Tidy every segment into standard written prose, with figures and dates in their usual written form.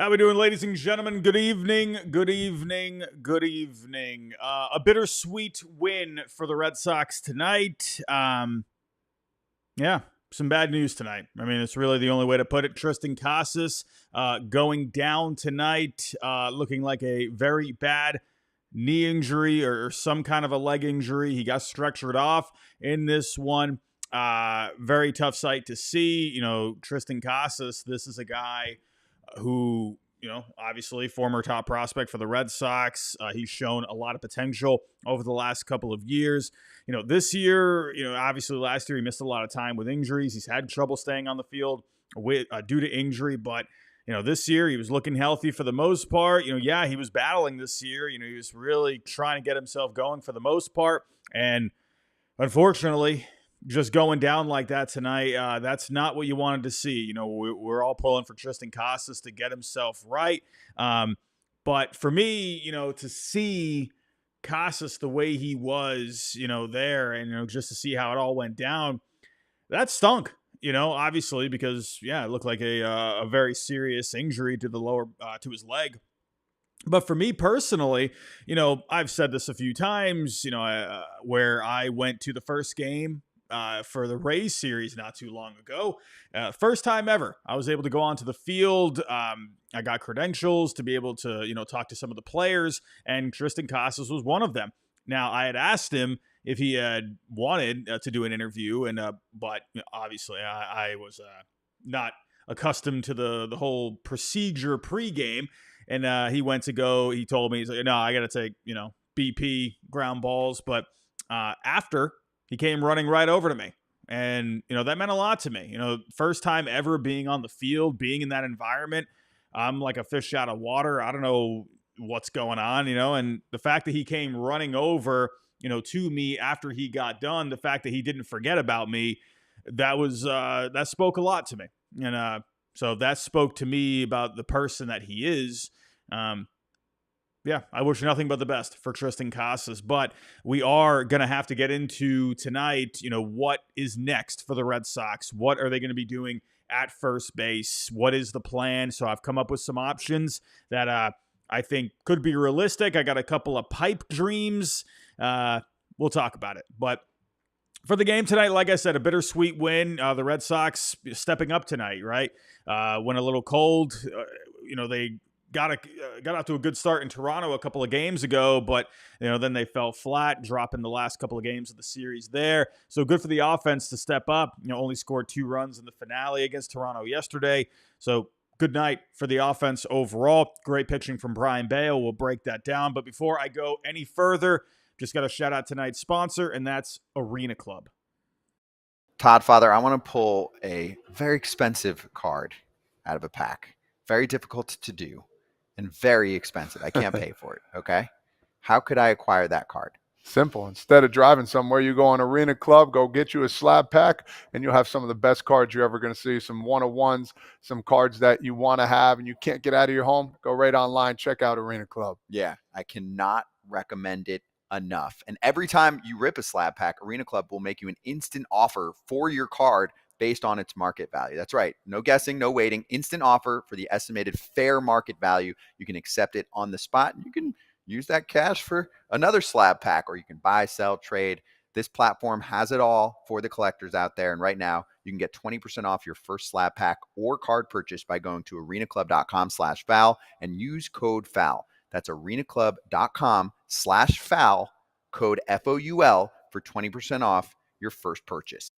How we doing, ladies and gentlemen? Good evening, good evening, good evening. A bittersweet win for the Red Sox tonight. Yeah, some bad news tonight. I mean, it's really the only way to put it. Tristan Casas going down tonight, looking like a very bad knee injury or some kind of a leg injury. He got stretchered off in this one. Very tough sight to see. You know, Tristan Casas, this is a guy who, obviously former top prospect for the Red Sox. He's shown a lot of potential over the last couple of years. This year, obviously last year he missed a lot of time with injuries. He's had trouble staying on the field due to injury, but this year he was looking healthy for the most part. Yeah, he was battling this year. He was really trying to get himself going for the most part. And unfortunately, just going down like that tonight, that's not what you wanted to see. We're all pulling for Tristan Casas to get himself right. But for me, to see Casas the way he was, there, and, just to see how it all went down, that stunk, obviously, because, yeah, it looked like a very serious injury to the lower, to his leg. But for me personally, I've said this a few times, where I went to the first game for the Rays series not too long ago. First time ever, I was able to go onto the field. I got credentials to be able to, talk to some of the players, and Tristan Casas was one of them. Now, I had asked him if he had wanted to do an interview, and but obviously I was not accustomed to the whole procedure pregame, and he went to go. He told me, he's like, no, I got to take BP ground balls, but after. He came running right over to me. And, that meant a lot to me. First time ever being on the field, being in that environment. I'm like a fish out of water. I don't know what's going on, and the fact that he came running over, to me after he got done, the fact that he didn't forget about me, that spoke a lot to me. And so that spoke to me about the person that he is. Yeah, I wish nothing but the best for Tristan Casas, but we are going to have to get into tonight, what is next for the Red Sox? What are they going to be doing at first base? What is the plan? So I've come up with some options that I think could be realistic. I got a couple of pipe dreams. We'll talk about it. But for the game tonight, like I said, a bittersweet win. The Red Sox stepping up tonight, right? Went a little cold. They got off to a good start in Toronto a couple of games ago, but then they fell flat, dropping the last couple of games of the series there. So good for the offense to step up. Only scored 2 runs in the finale against Toronto yesterday. So good night for the offense overall. Great pitching from Brian Bale. We'll break that down. But before I go any further, just got to shout out tonight's sponsor, and that's Arena Club. Todd, Father, I want to pull a very expensive card out of a pack. Very difficult to do. And very expensive. I can't pay for it, okay? How could I acquire that card? Simple. Instead of driving somewhere, you go on Arena Club, go get you a slab pack, and you'll have some of the best cards you're ever going to see. Some one-of-ones, some cards that you want to have and you can't get out of your home. Go right online, check out Arena Club. Yeah, I cannot recommend it enough. And every time you rip a slab pack, Arena Club will make you an instant offer for your card based on its market value. That's right. No guessing, no waiting. Instant offer for the estimated fair market value. You can accept it on the spot. You can use that cash for another slab pack, or you can buy, sell, trade. This platform has it all for the collectors out there. And right now, you can get 20% off your first slab pack or card purchase by going to arenaclub.com/foul and use code FOUL. That's arenaclub.com/foul, code FOUL for 20% off your first purchase.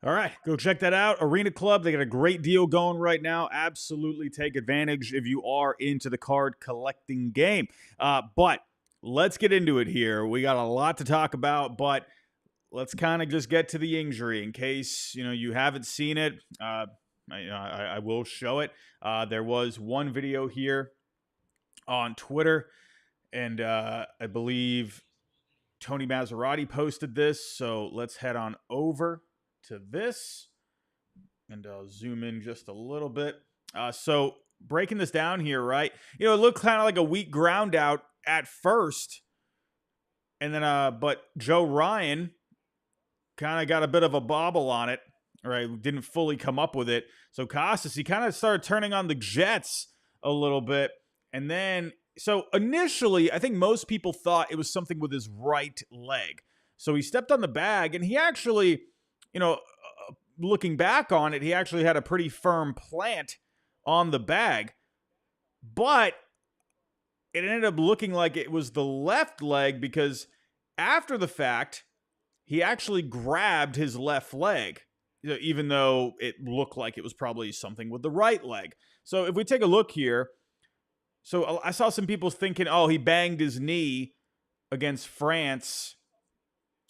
All right, go check that out. Arena Club, they got a great deal going right now. Absolutely take advantage if you are into the card collecting game. But let's get into it here. We got a lot to talk about, but let's kind of just get to the injury in case, you haven't seen it. I will show it. There was one video here on Twitter, and I believe Tony Maserati posted this. So let's head on over to this, and I'll zoom in just a little bit. So breaking this down here, right? It looked kind of like a weak ground out at first, and then but Joe Ryan kind of got a bit of a bobble on it, right? Didn't fully come up with it. So Casas, he kind of started turning on the jets a little bit. And then, so initially, I think most people thought it was something with his right leg. So he stepped on the bag, and he actually, looking back on it, he actually had a pretty firm plant on the bag. But it ended up looking like it was the left leg because after the fact, he actually grabbed his left leg, even though it looked like it was probably something with the right leg. So if we take a look here, so I saw some people thinking, oh, he banged his knee against France.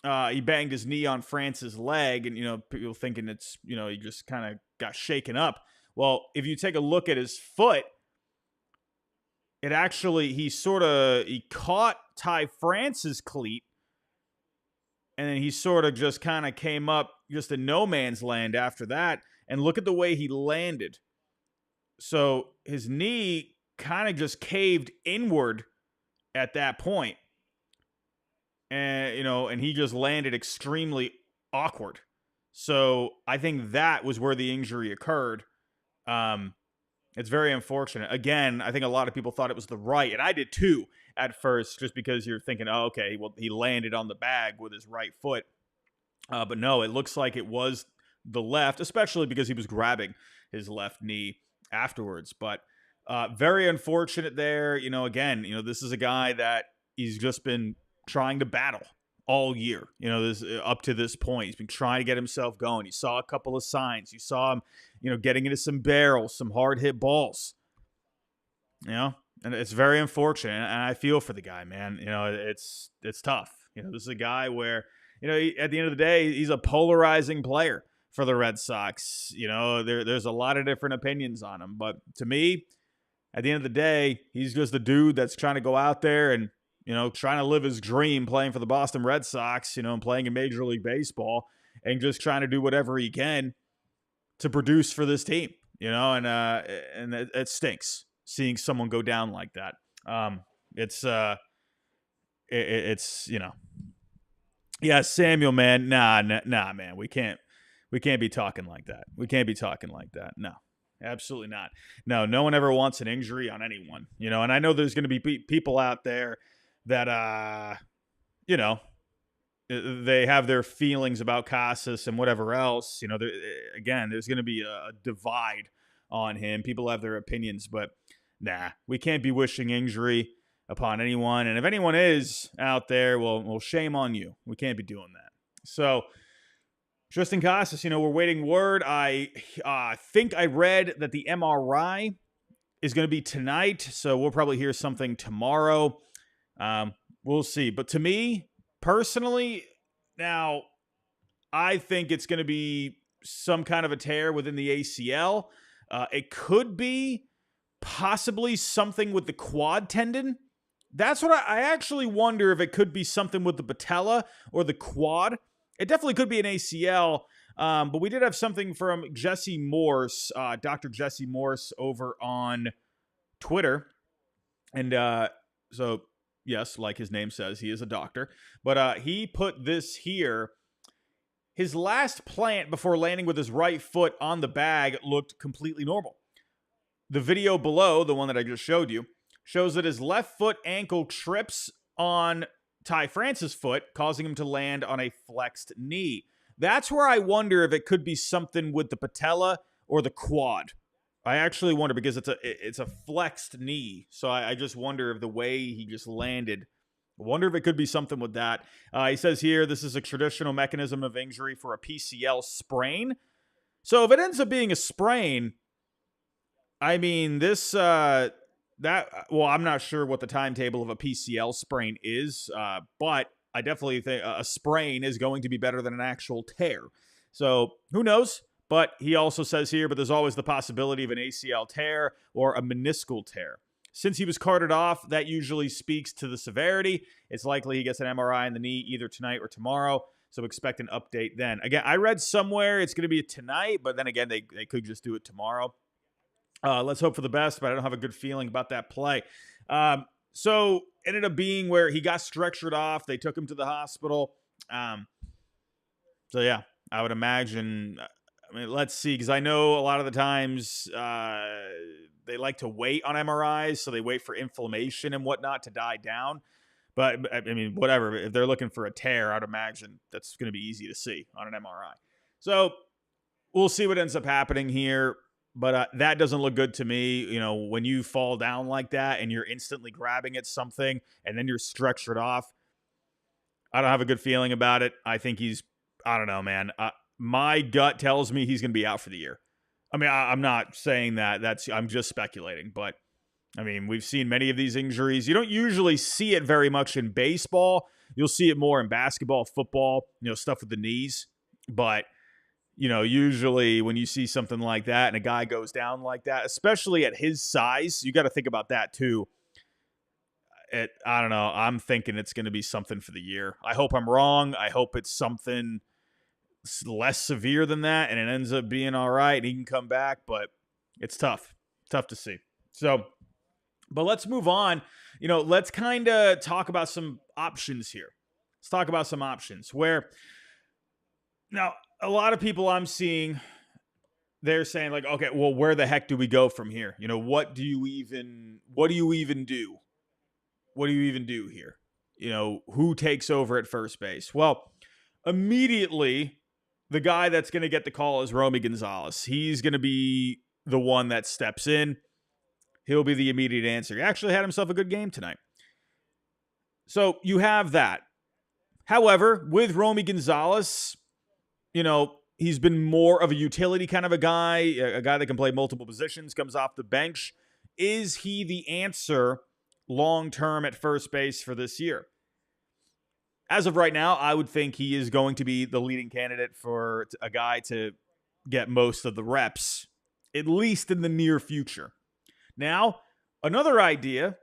He banged his knee on France's leg, and, people thinking it's, he just kind of got shaken up. Well, if you take a look at his foot, it actually, he caught Ty France's cleat, and then he sort of just kind of came up just in no man's land after that. And look at the way he landed. So his knee kind of just caved inward at that point. And, and he just landed extremely awkward. So I think that was where the injury occurred. It's very unfortunate. Again, I think a lot of people thought it was the right, and I did too at first, just because you're thinking, oh, okay, well, he landed on the bag with his right foot. But no, it looks like it was the left, especially because he was grabbing his left knee afterwards. But very unfortunate there. Again, this is a guy that he's just been trying to battle all year. This up to this point, he's been trying to get himself going. You saw a couple of signs. You saw him, getting into some barrels, some hard hit balls. And it's very unfortunate. And I feel for the guy, man. It's tough. This is a guy where, at the end of the day, he's a polarizing player for the Red Sox. There's a lot of different opinions on him. But to me, at the end of the day, he's just a dude that's trying to go out there and, trying to live his dream playing for the Boston Red Sox, and playing in Major League Baseball and just trying to do whatever he can to produce for this team, and it stinks seeing someone go down like that. It's yeah, Samuel, man. Nah, man. We can't be talking like that. We can't be talking like that. No, absolutely not. No one ever wants an injury on anyone, and I know there's going to be people out there that, they have their feelings about Casas and whatever else. Again, there's going to be a divide on him. People have their opinions, but nah, we can't be wishing injury upon anyone. And if anyone is out there, well, shame on you. We can't be doing that. So, Tristan Casas, we're waiting word. I think I read that the MRI is going to be tonight, so we'll probably hear something tomorrow. We'll see. But to me, personally, now, I think it's going to be some kind of a tear within the ACL. It could be possibly something with the quad tendon. That's what I actually wonder, if it could be something with the patella or the quad. It definitely could be an ACL, but we did have something from Jesse Morse, Dr. Jesse Morse over on Twitter. And so, yes, like his name says, he is a doctor. But he put this here. His last plant before landing with his right foot on the bag looked completely normal. The video below, the one that I just showed you, shows that his left foot ankle trips on Ty France's foot, causing him to land on a flexed knee. That's where I wonder if it could be something with the patella or the quad. I actually wonder, because it's a flexed knee. So I just wonder if the way he just landed, I wonder if it could be something with that. He says here, this is a traditional mechanism of injury for a PCL sprain. So if it ends up being a sprain, I mean, I'm not sure what the timetable of a PCL sprain is, but I definitely think a sprain is going to be better than an actual tear. So who knows? But he also says here, but there's always the possibility of an ACL tear or a meniscal tear. Since he was carted off, that usually speaks to the severity. It's likely he gets an MRI in the knee either tonight or tomorrow, so expect an update then. Again, I read somewhere it's going to be tonight, but then again, they could just do it tomorrow. Let's hope for the best, but I don't have a good feeling about that play. So ended up being where he got stretchered off. They took him to the hospital. So yeah, I would imagine. I mean, let's see, because I know a lot of the times they like to wait on MRIs, so they wait for inflammation and whatnot to die down. But I mean, whatever. If they're looking for a tear, I'd imagine that's going to be easy to see on an MRI. So we'll see what ends up happening here. But that doesn't look good to me. You know, when you fall down like that and you're instantly grabbing at something and then you're stretched it off, I don't have a good feeling about it. I think I don't know, man. My gut tells me he's going to be out for the year. I mean, I'm not saying that. I'm just speculating. But, I mean, we've seen many of these injuries. You don't usually see it very much in baseball. You'll see it more in basketball, football, stuff with the knees. But, usually when you see something like that and a guy goes down like that, especially at his size, you got to think about that too. I don't know. I'm thinking it's going to be something for the year. I hope I'm wrong. I hope it's something less severe than that and it ends up being all right and he can come back, but it's tough to see. So, but let's move on. Let's kind of talk about some options here. Let's talk about some options where now a lot of people I'm seeing, they're saying like, okay, well, where the heck do we go from here? What do you even do? What do you even do here? Who takes over at first base? Well, immediately, the guy that's going to get the call is Romy Gonzalez. He's going to be the one that steps in. He'll be the immediate answer. He actually had himself a good game tonight. So you have that. However, with Romy Gonzalez, he's been more of a utility kind of a guy that can play multiple positions, comes off the bench. Is he the answer long-term at first base for this year? As of right now, I would think he is going to be the leading candidate for a guy to get most of the reps, at least in the near future. Now, another idea,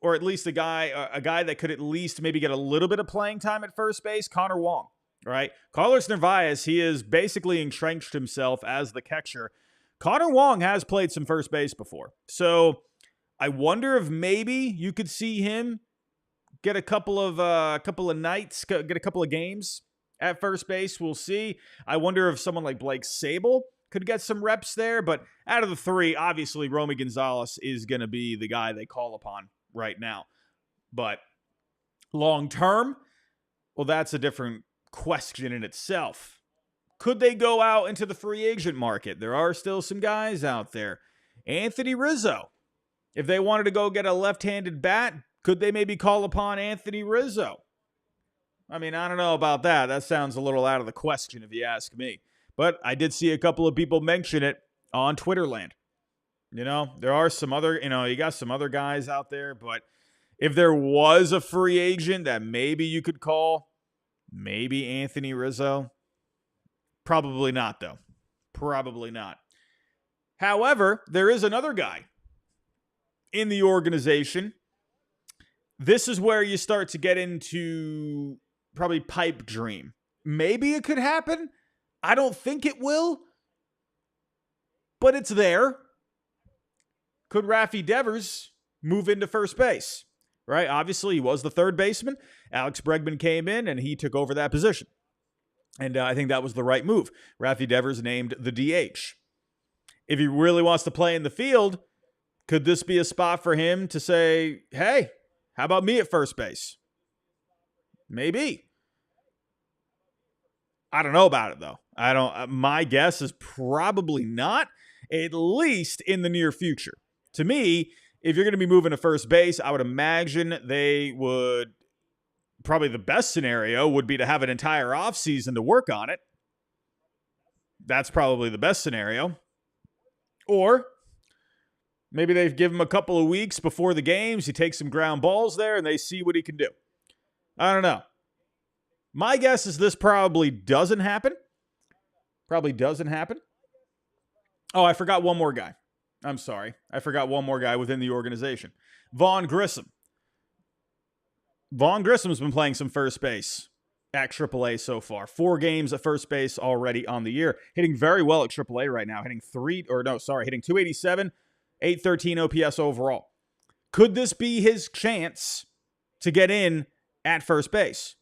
or at least a guy that could at least maybe get a little bit of playing time at first base, Connor Wong, right? Carlos Narvaez, he has basically entrenched himself as the catcher. Connor Wong has played some first base before. So I wonder if maybe you could see him get a couple of nights, get a couple of games at first base. We'll see. I wonder if someone like Blake Sable could get some reps there. But out of the three, obviously, Romy Gonzalez is going to be the guy they call upon right now. But long term, well, that's a different question in itself. Could they go out into the free agent market? There are still some guys out there. Anthony Rizzo. If they wanted to go get a left-handed bat, could they maybe call upon Anthony Rizzo? I mean, I don't know about that. That sounds a little out of the question if you ask me. But I did see a couple of people mention it on Twitterland. There are some other, you got some other guys out there. But if there was a free agent that maybe you could call, maybe Anthony Rizzo. Probably not, though. Probably not. However, there is another guy in the organization. This is where you start to get into probably pipe dream. Maybe it could happen. I don't think it will, but it's there. Could Rafi Devers move into first base? Right? Obviously, he was the third baseman. Alex Bregman came in and he took over that position. And I think that was the right move. Rafi Devers named the DH. If he really wants to play in the field, could this be a spot for him to say, hey, how about me at first base? Maybe. I don't know about it, though. My guess is probably not, at least in the near future. To me, if you're going to be moving to first base, I would imagine they would, probably the best scenario would be to have an entire offseason to work on it. That's probably the best scenario. Or maybe they give him a couple of weeks before the games. He takes some ground balls there and they see what he can do. I don't know. My guess is this probably doesn't happen. Probably doesn't happen. Oh, I forgot one more guy. I'm sorry. I forgot one more guy within the organization. Vaughn Grissom. Vaughn Grissom's been playing some first base at AAA so far. 4 games at first base already on the year. Hitting very well at AAA right now. Hitting 287, 813 OPS overall. Could this be his chance to get in at first base?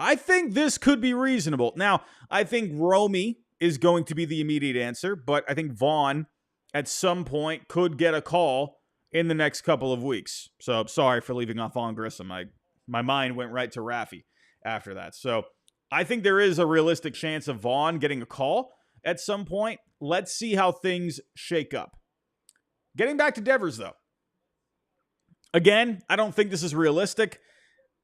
I think this could be reasonable. Now, I think Romy is going to be the immediate answer, but I think Vaughn at some point could get a call in the next couple of weeks. So sorry for leaving off on Grissom. My mind went right to Raffy after that. So I think there is a realistic chance of Vaughn getting a call at some point. Let's see how things shake up. Getting back to Devers, though. Again, I don't think this is realistic.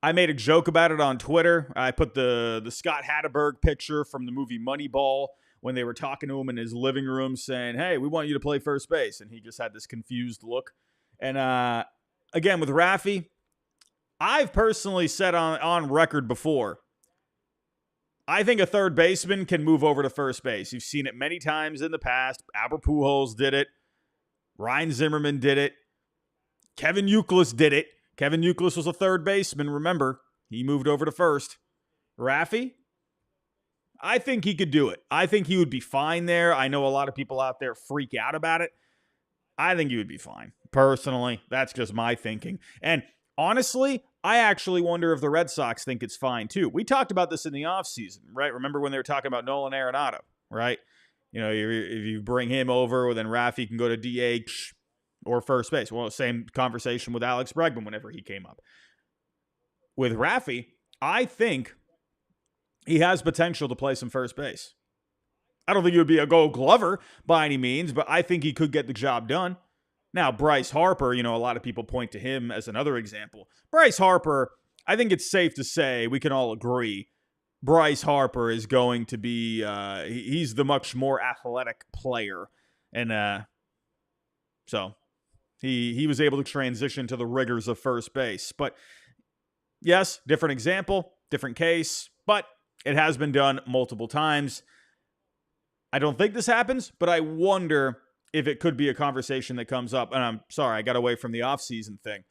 I made a joke about it on Twitter. I put the Scott Hatteberg picture from the movie Moneyball when they were talking to him in his living room saying, hey, we want you to play first base. And he just had this confused look. And again, with Raffy, I've personally said on record before, I think a third baseman can move over to first base. You've seen it many times in the past. Albert Pujols did it. Ryan Zimmerman did it. Kevin Youkilis did it. Kevin Youkilis was a third baseman, remember. He moved over to first. Raffy, I think he could do it. I think he would be fine there. I know a lot of people out there freak out about it. I think he would be fine. Personally, that's just my thinking. And honestly, I actually wonder if the Red Sox think it's fine too. We talked about this in the offseason, right? Remember when they were talking about Nolan Arenado, right? You know, if you bring him over, then Raffy can go to DH or first base. Well, same conversation with Alex Bregman whenever he came up. With Raffy, I think he has potential to play some first base. I don't think he would be a Gold Glover by any means, but I think he could get the job done. Now, Bryce Harper, you know, a lot of people point to him as another example. Bryce Harper, I think it's safe to say, we can all agree, Bryce Harper is going to be, he's the much more athletic player. And so he was able to transition to the rigors of first base. But yes, different example, different case, but it has been done multiple times. I don't think this happens, but I wonder if it could be a conversation that comes up. And I'm sorry, I got away from the offseason thing.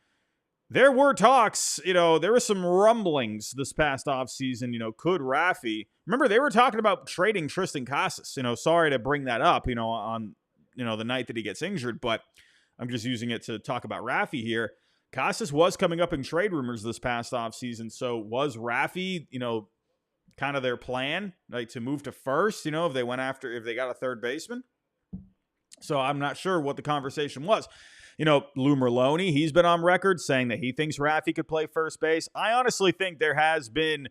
There were talks, you know, there were some rumblings this past offseason, you know, could Raffy, remember they were talking about trading Tristan Casas, you know, sorry to bring that up, you know, on, you know, the night that he gets injured, but I'm just using it to talk about Raffy here. Casas was coming up in trade rumors this past offseason, so was Raffy, you know, kind of their plan, like to move to first, you know, if they got a third baseman? So I'm not sure what the conversation was. You know, Lou Merlone, he's been on record saying that he thinks Raffy could play first base. I honestly think there has been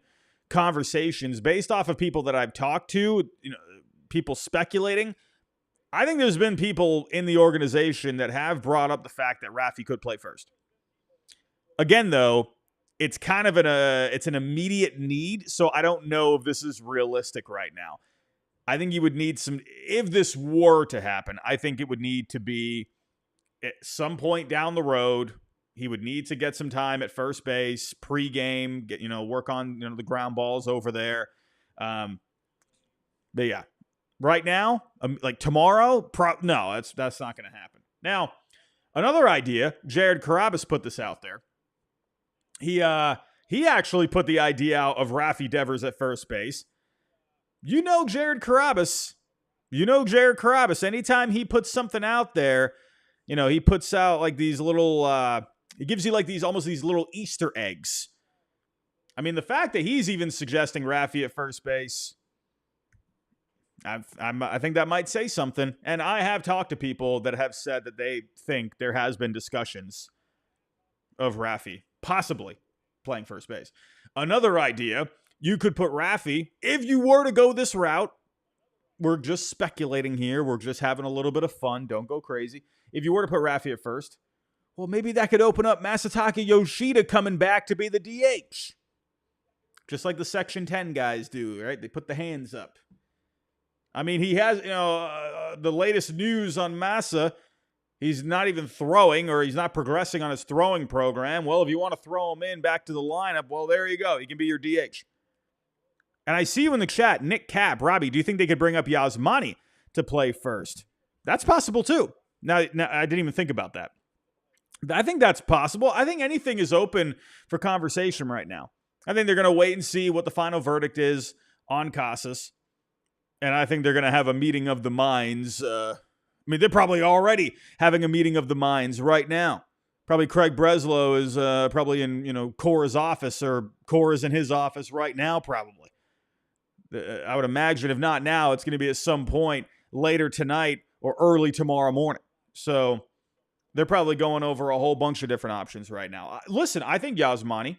conversations based off of people that I've talked to, you know, people speculating. I think there's been people in the organization that have brought up the fact that Raffy could play first. Again, though, it's kind of it's an immediate need, so I don't know if this is realistic right now. I think you would need if this were to happen, I think it would need to be at some point down the road. He would need to get some time at first base, pregame, work on, the ground balls over there. But yeah, right now, like tomorrow, no, that's not going to happen. Now, another idea, Jared Carrabis put this out there. He actually put the idea out of Raffy Devers at first base. Jared Carrabis. Anytime he puts something out there, he puts out like these little, he gives you like almost these little Easter eggs. I mean, the fact that he's even suggesting Raffy at first base, I think that might say something. And I have talked to people that have said that they think there has been discussions of Raffy possibly playing first base. Another idea, you could put Raffy, if you were to go this route, we're just speculating here, we're just having a little bit of fun, don't go crazy. If you were to put Raffy at first, well, maybe that could open up Masataka Yoshida coming back to be the DH. Just like the Section 10 guys do, right? They put the hands up. I mean, he has, the latest news on Massa, he's not even throwing, or he's not progressing on his throwing program. Well, if you want to throw him in back to the lineup, well, there you go. He can be your DH. And I see you in the chat, Nick Cap, Robbie, do you think they could bring up Yasmani to play first? That's possible too. Now, I didn't even think about that. I think that's possible. I think anything is open for conversation right now. I think they're going to wait and see what the final verdict is on Casas. And I think they're going to have a meeting of the minds. They're probably already having a meeting of the minds right now. Probably Craig Breslow is probably in, Cora's office, or Cora's in his office right now, probably. I would imagine if not now, it's going to be at some point later tonight or early tomorrow morning. So they're probably going over a whole bunch of different options right now. Listen, I think Yasmani,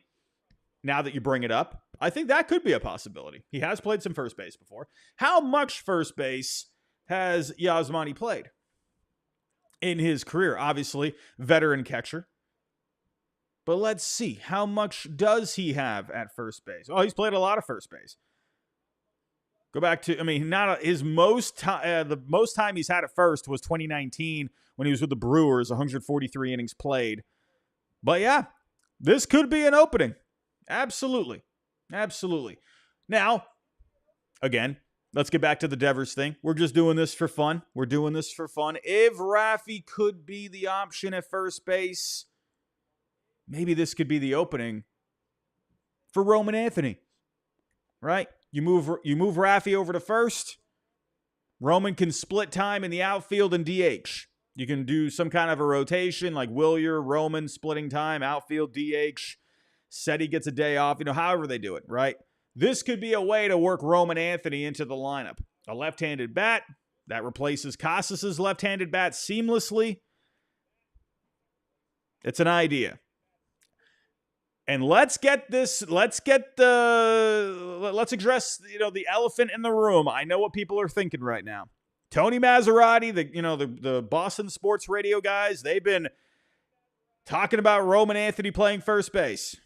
now that you bring it up, I think that could be a possibility. He has played some first base before. How much first base has Yasmani played in his career? Obviously, veteran catcher. But let's see. How much does he have at first base? Oh, he's played a lot of first base. Go back to, his the most time he's had at first was 2019 when he was with the Brewers, 143 innings played. But yeah, this could be an opening. Absolutely. Absolutely. Now, again, let's get back to the Devers thing. We're just doing this for fun. If Rafi could be the option at first base, maybe this could be the opening for Roman Anthony, right? You move Rafi over to first. Roman can split time in the outfield and DH. You can do some kind of a rotation like Wilyer, Roman splitting time, outfield, DH. Seti gets a day off, however they do it, right? This could be a way to work Roman Anthony into the lineup. A left-handed bat that replaces Casas' left-handed bat seamlessly. It's an idea. And let's address, the elephant in the room. I know what people are thinking right now. Tony Maserati, the Boston sports radio guys, they've been talking about Roman Anthony playing first base.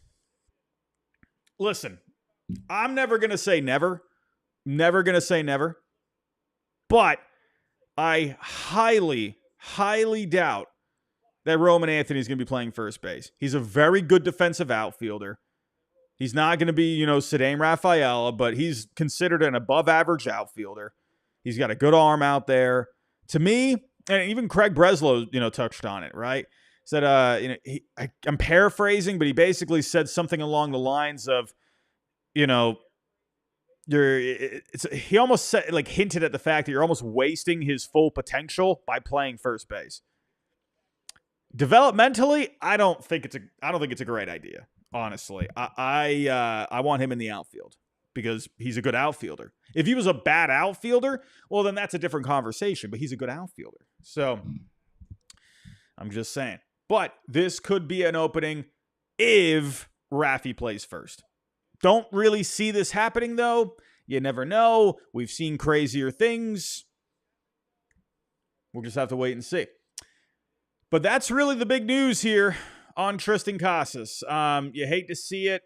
Listen, I'm never going to say never. Never going to say never. But I highly, highly doubt that Roman Anthony is going to be playing first base. He's a very good defensive outfielder. He's not going to be, Cedame Rafaela, but he's considered an above-average outfielder. He's got a good arm out there. To me, and even Craig Breslow, touched on it, right? Said, I'm paraphrasing, but he basically said something along the lines of, he almost said, hinted at the fact that you're almost wasting his full potential by playing first base. Developmentally, I don't think it's a great idea. Honestly, I want him in the outfield because he's a good outfielder. If he was a bad outfielder, well, then that's a different conversation. But he's a good outfielder, so I'm just saying. But this could be an opening if Rafi plays first. Don't really see this happening though. You never know. We've seen crazier things. We'll just have to wait and see. But that's really the big news here on Tristan Casas. You hate to see it.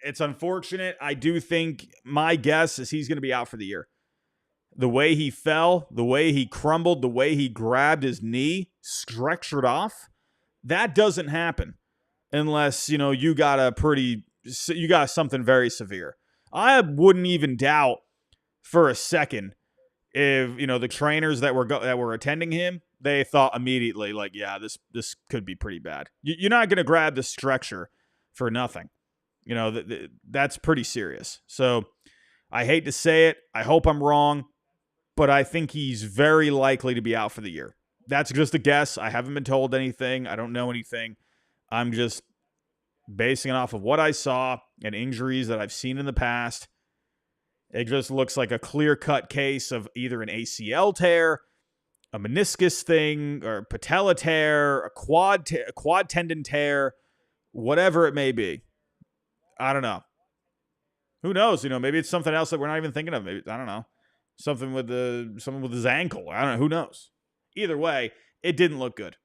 It's unfortunate. I do think my guess is he's going to be out for the year. The way he fell, the way he crumbled, the way he grabbed his knee, stretched it off, that doesn't happen unless, you got something very severe. I wouldn't even doubt for a second if, the trainers that were attending him, they thought immediately, yeah, this could be pretty bad. You're not going to grab the stretcher for nothing. That's pretty serious. So I hate to say it. I hope I'm wrong, but I think he's very likely to be out for the year. That's just a guess. I haven't been told anything. I don't know anything. I'm just basing it off of what I saw and injuries that I've seen in the past. It just looks like a clear-cut case of either an ACL tear, a meniscus thing, or patella tear, a quad tendon tear, whatever it may be. I don't know. Who knows? Maybe it's something else that we're not even thinking of. Maybe, I don't know. Someone with his ankle. I don't know. Who knows? Either way, it didn't look good.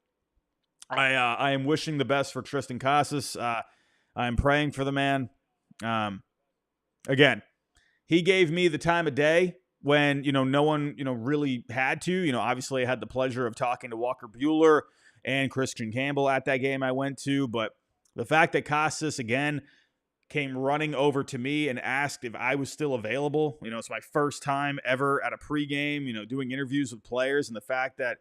I am wishing the best for Tristan Casas. I'm praying for the man. Again, he gave me the time of day when, no one, really had to. Obviously I had the pleasure of talking to Walker Buehler and Christian Campbell at that game I went to. But the fact that Casas, again, came running over to me and asked if I was still available. It's my first time ever at a pregame, doing interviews with players. And the fact that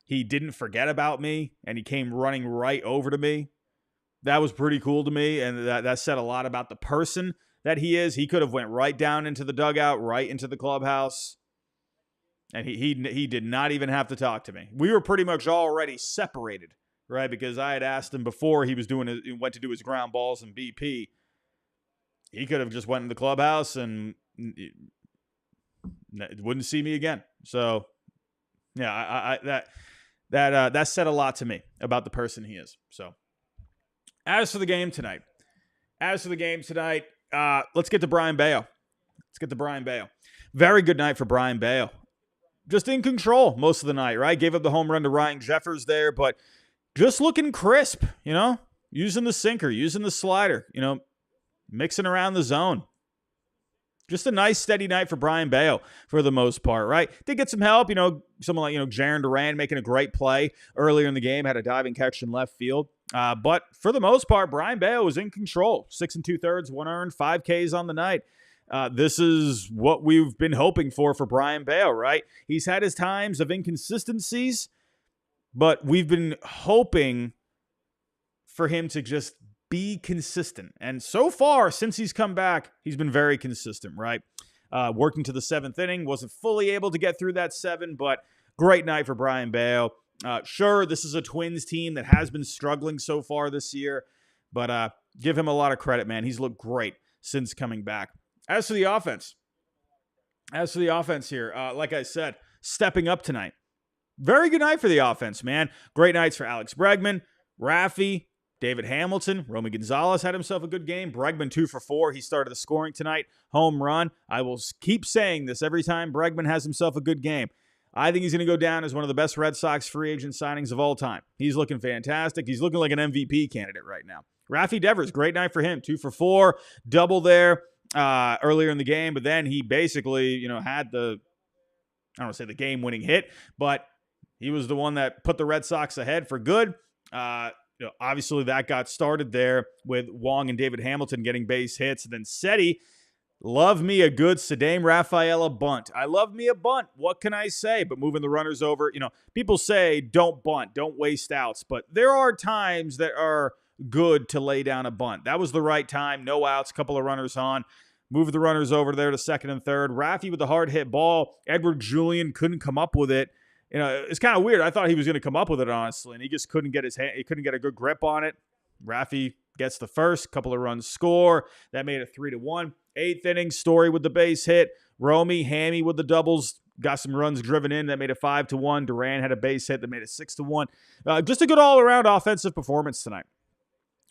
he didn't forget about me and he came running right over to me, that was pretty cool to me. And that said a lot about the person that he is. He could have went right down into the dugout, right into the clubhouse. And he did not even have to talk to me. We were pretty much already separated, right? Because I had asked him before he went to do his ground balls in BP. He could have just went in the clubhouse and wouldn't see me again. So Yeah, that said a lot to me about the person he is. So, as for the game tonight, let's get to Brian Bayo. Very good night for Brian Bayo. Just in control most of the night, right? Gave up the home run to Ryan Jeffers there, but just looking crisp, using the sinker, using the slider, mixing around the zone. Just a nice, steady night for Brian Bayo for the most part, right? Did get some help, someone like, Jaron Duran making a great play earlier in the game, had a diving catch in left field. But for the most part, Brian Bayo was in control. 6 2/3, 1 earned, 5 Ks on the night. This is what we've been hoping for Brian Bayo, right? He's had his times of inconsistencies, but we've been hoping for him to just be consistent. And so far, since he's come back, he's been very consistent, right? Working to the 7th inning, wasn't fully able to get through that 7, but great night for Brian Bayo. Sure, this is a Twins team that has been struggling so far this year, but give him a lot of credit, man. He's looked great since coming back. As for the offense here, like I said, stepping up tonight. Very good night for the offense, man. Great nights for Alex Bregman, Raffy, David Hamilton. Romy Gonzalez had himself a good game. Bregman 2 for 4. He started the scoring tonight. Home run. I will keep saying this every time Bregman has himself a good game. I think he's going to go down as one of the best Red Sox free agent signings of all time. He's looking fantastic. He's looking like an MVP candidate right now. Raffy Devers, great night for him. 2 for 4. Double there earlier in the game. But then he basically, had I don't want to say the game-winning hit, but he was the one that put the Red Sox ahead for good. Obviously, that got started there with Wong and David Hamilton getting base hits. And then Seti, love me a good Cedame Rafaela bunt. I love me a bunt. What can I say? But moving the runners over, people say don't bunt, don't waste outs. But there are times that are good to lay down a bunt. That was the right time. No outs, couple of runners on. Move the runners over there to 2nd and 3rd. Raffy with the hard hit ball. Edward Julian couldn't come up with it. It's kind of weird. I thought he was going to come up with it, honestly, and he just couldn't get his hand. He couldn't get a good grip on it. Raffy gets the first, couple of runs score. That made it 3-1. 8th inning, Story with the base hit. Romy, Hammy with the doubles, got some runs driven in. That made it 5-1. Duran had a base hit that made it 6-1. Just a good all-around offensive performance tonight.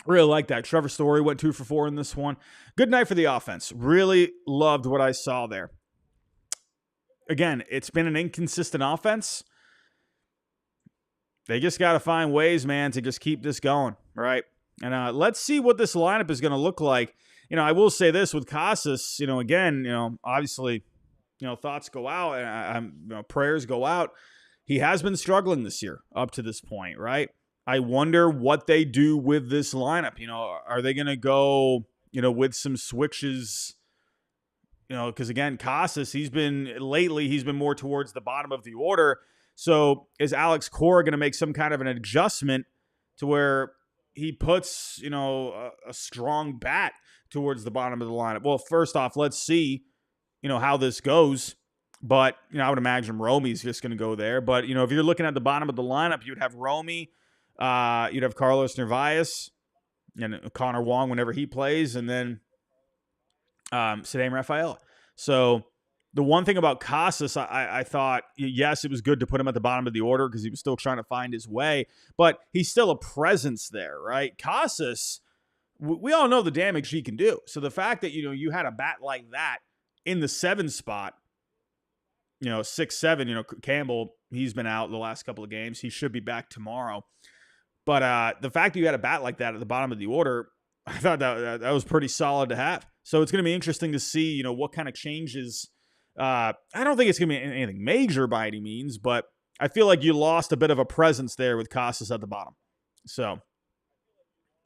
Really like that. Trevor Story went 2 for 4 in this one. Good night for the offense. Really loved what I saw there. Again, it's been an inconsistent offense. They just got to find ways, man, to just keep this going, right? And let's see what this lineup is going to look like. I will say this with Casas, again, obviously, thoughts go out and prayers go out. He has been struggling this year up to this point, right? I wonder what they do with this lineup. Are they going to go, with some switches? Because again, Casas, he's been more towards the bottom of the order. So is Alex Cora going to make some kind of an adjustment to where he puts, a strong bat towards the bottom of the lineup? Well, first off, let's see, how this goes. But, I would imagine Romy's just going to go there. But, if you're looking at the bottom of the lineup, you'd have Romy, you'd have Carlos Narvaez, and Connor Wong whenever he plays, and then Cedame Rafaela. So the one thing about Casas, I thought, yes, it was good to put him at the bottom of the order because he was still trying to find his way, but he's still a presence there, right? Casas, we all know the damage he can do. So the fact that, you had a bat like that in the 7 spot, 6-7, Campbell, he's been out the last couple of games. He should be back tomorrow. But the fact that you had a bat like that at the bottom of the order, I thought that was pretty solid to have. So it's going to be interesting to see, what kind of changes. I don't think it's going to be anything major by any means, but I feel like you lost a bit of a presence there with Casas at the bottom. So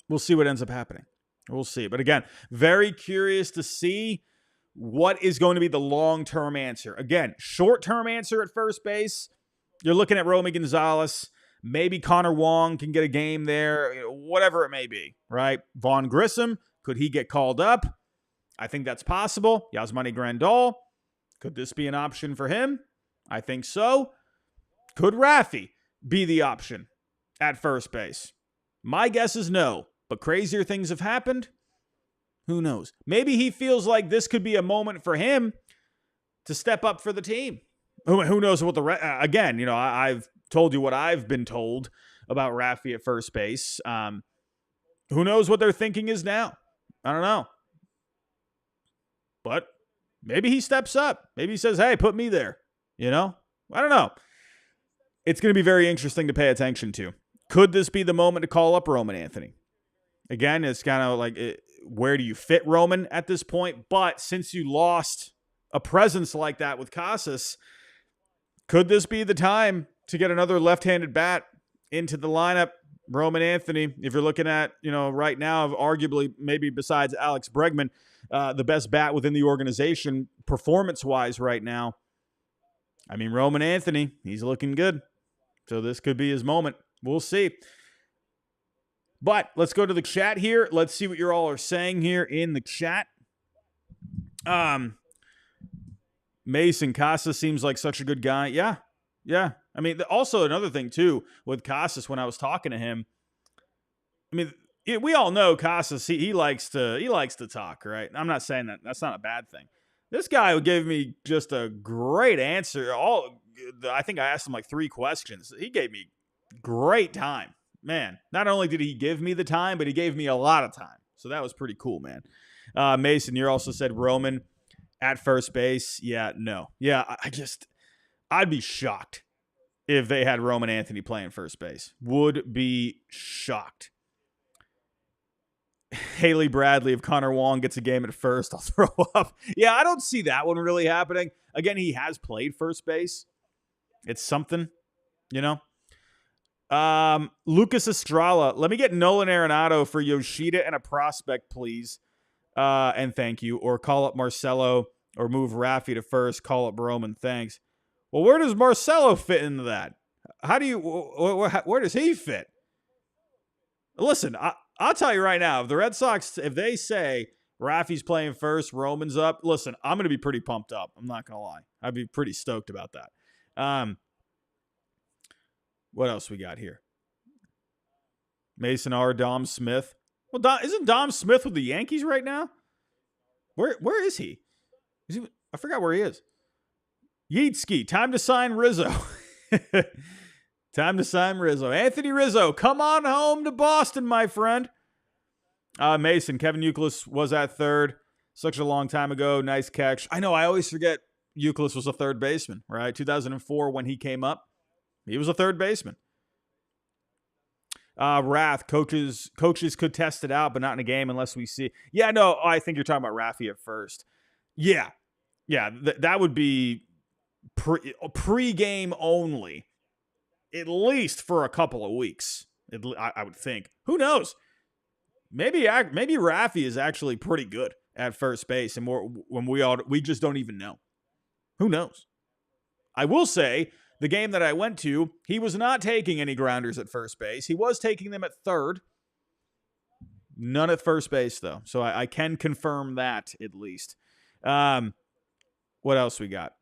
we'll see what ends up happening. We'll see. But again, very curious to see what is going to be the long-term answer. Again, short-term answer at first base, you're looking at Romy Gonzalez. Maybe Connor Wong can get a game there, whatever it may be, right? Vaughn Grissom, could he get called up? I think that's possible. Yasmani Grandal, could this be an option for him? I think so. Could Raffy be the option at first base? My guess is no, but crazier things have happened. Who knows? Maybe he feels like this could be a moment for him to step up for the team. Who knows what again, I've told you what I've been told about Rafi at first base. Who knows what their thinking is now? I don't know. But maybe he steps up. Maybe he says, hey, put me there. I don't know. It's going to be very interesting to pay attention to. Could this be the moment to call up Roman Anthony? Again, it's kind of like, where do you fit Roman at this point? But since you lost a presence like that with Casas, could this be the time to get another left-handed bat into the lineup? Roman Anthony, if you're looking at, right now, arguably maybe besides Alex Bregman, the best bat within the organization performance-wise right now. I mean, Roman Anthony, he's looking good. So this could be his moment. We'll see. But let's go to the chat here. Let's see what you all are saying here in the chat. Mason Casas seems like such a good guy. Yeah. I mean, also another thing too with Casas, when I was talking to him, I mean, we all know Casas. He likes to talk, right? I'm not saying that that's not a bad thing. This guy gave me just a great answer. I think I asked him like 3 questions. He gave me great time, man. Not only did he give me the time, but he gave me a lot of time. So that was pretty cool, man. Mason, you also said Roman at first base. Yeah, no. Yeah, I'd be shocked if they had Roman Anthony playing first base. Would be shocked. Haley Bradley, if Connor Wong gets a game at first, I'll throw up. Yeah, I don't see that one really happening. Again, he has played first base. It's something, Lucas Estrella, let me get Nolan Arenado for Yoshida and a prospect, please. And thank you. Or call up Marcelo or move Rafi to first. Call up Roman. Thanks. Well, where does Marcelo fit into that? How do you, where does he fit? Listen, I'll tell you right now, if the Red Sox, if they say Rafi's playing first, Roman's up, listen, I'm going to be pretty pumped up. I'm not going to lie. I'd be pretty stoked about that. What else we got here? Mason R. Dom Smith. Well, isn't Dom Smith with the Yankees right now? Where is he? I forgot where he is. Yeetski, time to sign Rizzo. Time to sign Rizzo. Anthony Rizzo, come on home to Boston, my friend. Mason, Kevin Youkilis was at third. Such a long time ago. Nice catch. I know, I always forget Youkilis was a third baseman, right? 2004 when he came up, he was a third baseman. Wrath, coaches could test it out, but not in a game unless we see. Yeah, no, I think you're talking about Rafi at first. Yeah, that would be pre-game only, at least for a couple of weeks. I would think. Who knows? Maybe Rafi is actually pretty good at first base, and we just don't even know. Who knows? I will say, the game that I went to, he was not taking any grounders at first base. He was taking them at third. None at first base, though. So I can confirm that, at least. What else we got?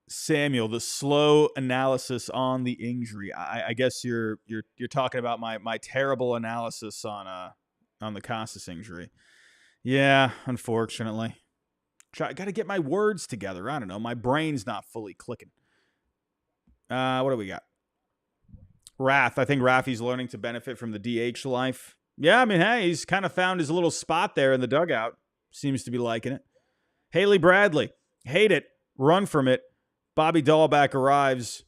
Samuel, the slow analysis on the injury. I guess you're talking about my terrible analysis on the Casas injury. Yeah, unfortunately. I got to get my words together. I don't know. My brain's not fully clicking. What do we got? Wrath. I think Rafi's learning to benefit from the DH life. Yeah, I mean, hey, he's kind of found his little spot there in the dugout. Seems to be liking it. Haley Bradley. Hate it. Run from it. Bobby Dahlback arrives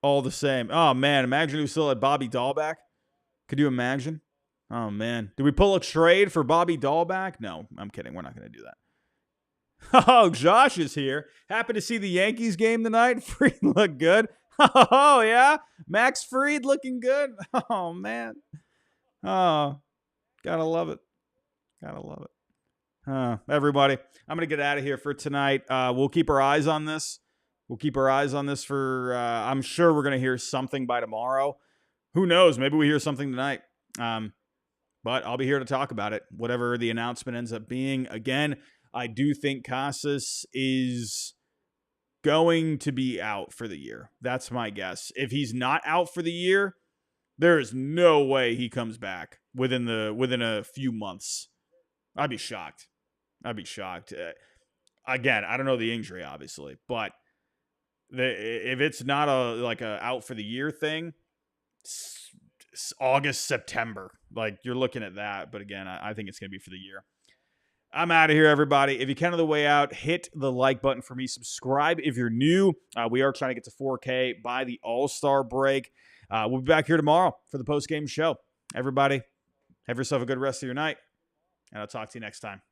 all the same. Oh, man. Imagine we still had Bobby Dahlback. Could you imagine? Oh, man. Did we pull a trade for Bobby Dahlback? No, I'm kidding. We're not going to do that. Oh, Josh is here. Happy to see the Yankees game tonight. Fried look good. Oh, yeah? Max Fried looking good? Oh, man. Oh, gotta love it. Gotta love it. Everybody, I'm going to get out of here for tonight. We'll keep our eyes on this. We'll keep our eyes on this for, I'm sure we're going to hear something by tomorrow. Who knows? Maybe we hear something tonight. But I'll be here to talk about it, whatever the announcement ends up being. Again, I do think Casas is going to be out for the year. That's my guess. If he's not out for the year, there is no way he comes back within a few months. I'd be shocked. Again, I don't know the injury, obviously, but if it's not a out for the year thing, August, September, like you're looking at that. But again, I think it's going to be for the year. I'm out of here, everybody. If you can on the way out, hit the like button for me. Subscribe if you're new. We are trying to get to 4K by the All-Star break. We'll be back here tomorrow for the post-game show. Everybody, have yourself a good rest of your night, and I'll talk to you next time.